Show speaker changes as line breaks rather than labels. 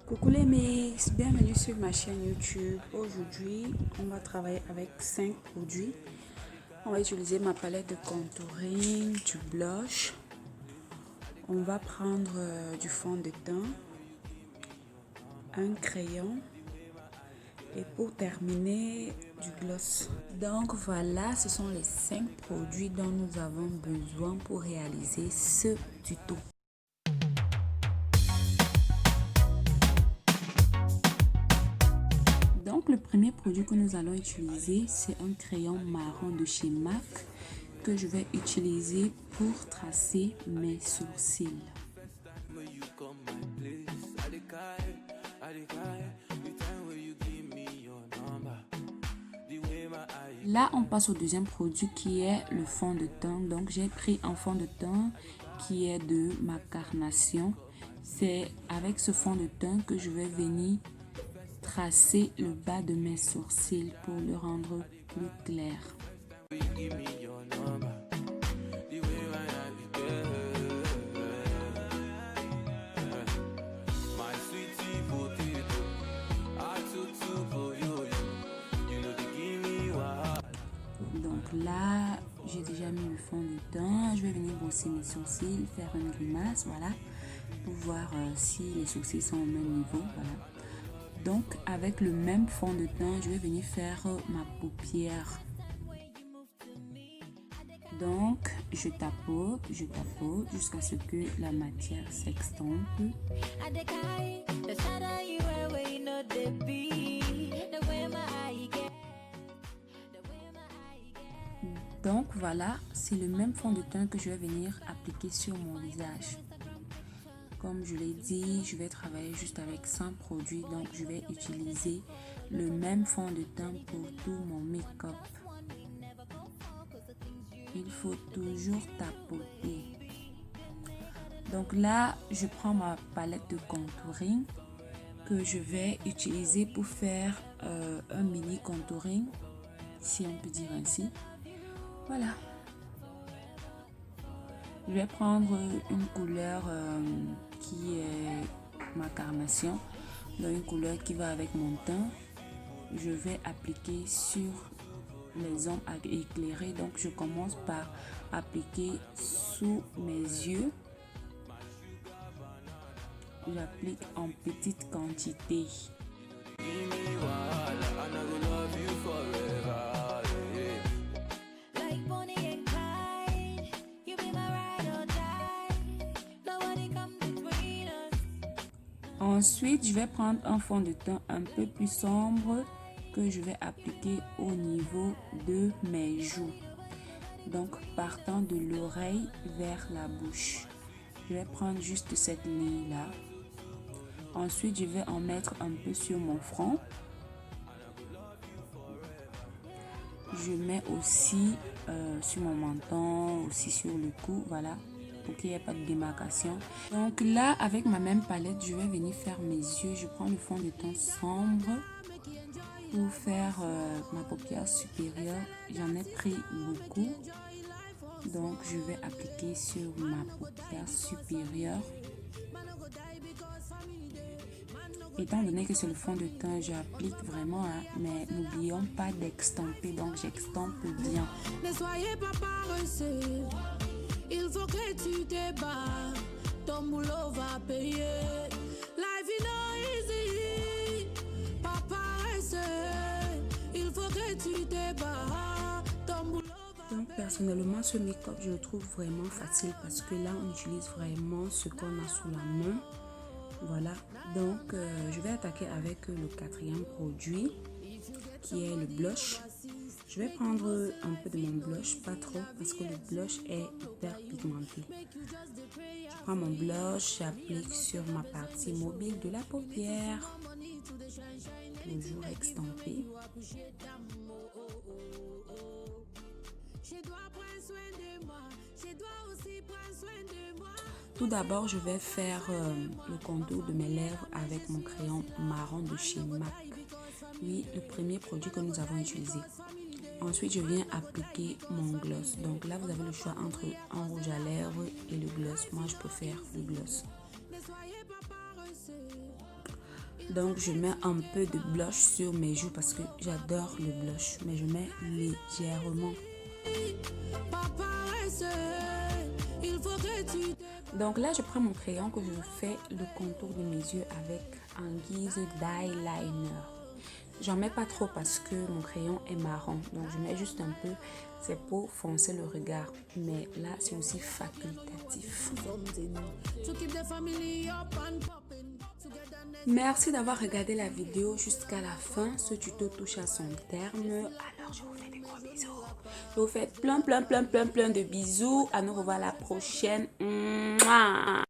Coucou les mix, bienvenue sur ma chaîne YouTube. Aujourd'hui, on va travailler avec 5 produits. On va utiliser ma palette de contouring, du blush. On va prendre du fond de teint, un crayon et pour terminer, du gloss. Donc voilà, ce sont les 5 produits dont nous avons besoin pour réaliser ce tuto. Donc le premier produit que nous allons utiliser, c'est un crayon marron de chez MAC que je vais utiliser pour tracer mes sourcils. Là, on passe au deuxième produit qui est le fond de teint. Donc j'ai pris un fond de teint qui est de ma carnation. C'est avec ce fond de teint que je vais venir tracer le bas de mes sourcils pour le rendre plus clair. Donc là, j'ai déjà mis le fond de teint. Je vais venir brosser mes sourcils, faire une grimace, voilà, pour voir si les sourcils sont au même niveau, voilà. Donc, avec le même fond de teint, je vais venir faire ma paupière. Donc, je tapote jusqu'à ce que la matière s'extompe. Donc voilà, c'est le même fond de teint que je vais venir appliquer sur mon visage. Comme je l'ai dit, je vais travailler juste avec 100 produits, donc je vais utiliser le même fond de teint pour tout mon make-up. Il faut toujours tapoter. Donc là, je prends ma palette de contouring que je vais utiliser pour faire un mini contouring, si on peut dire ainsi. Voilà. Je vais prendre une couleur qui est ma carnation, donc une couleur qui va avec mon teint. Je vais appliquer sur les ongles éclairés, donc je commence par appliquer sous mes yeux. J'applique en petite quantité. Ensuite, je vais prendre un fond de teint un peu plus sombre que je vais appliquer au niveau de mes joues. Donc, partant de l'oreille vers la bouche. Je vais prendre juste cette ligne-là. Ensuite, je vais en mettre un peu sur mon front. Je mets aussi sur mon menton, aussi sur le cou, voilà, pour qu'il n'y ait pas de démarcation. Donc là, avec ma même palette, je vais venir faire mes yeux. Je prends le fond de teint sombre pour faire ma paupière supérieure. J'en ai pris beaucoup. Donc, je vais appliquer sur ma paupière supérieure. Étant donné que c'est le fond de teint, j'applique vraiment, hein, mais n'oublions pas d'extamper, donc j'extampe bien. Ne soyez pas paresseux, il faut que tu te bats, ton boulot va payer. La vie n'est easy, pas paresseux, il faut que tu te bats, ton boulot va payer. Donc personnellement, ce make-up, je le trouve vraiment facile parce que là, on utilise vraiment ce qu'on a sous la main. Voilà, donc je vais attaquer avec le quatrième produit qui est le blush. Je vais prendre un peu de mon blush, pas trop parce que le blush est hyper pigmenté. Je prends mon blush, j'applique sur ma partie mobile de la paupière, toujours extampé. Tout d'abord, je vais faire le contour de mes lèvres avec mon crayon marron de chez MAC. Oui, le premier produit que nous avons utilisé. Ensuite, je viens appliquer mon gloss. Donc là, vous avez le choix entre un rouge à lèvres et le gloss. Moi, je préfère le gloss. Donc, je mets un peu de blush sur mes joues parce que j'adore le blush. Mais je mets légèrement. Donc là, je prends mon crayon que je fais le contour de mes yeux avec en guise d'eyeliner. J'en mets pas trop parce que mon crayon est marron. Donc, je mets juste un peu. C'est pour foncer le regard. Mais là, c'est aussi facultatif. Merci d'avoir regardé la vidéo jusqu'à la fin. Ce tuto touche à son terme. Alors, je vous fais des gros bisous. Je vous fais plein de bisous. À nous revoir la prochaine. Mouah.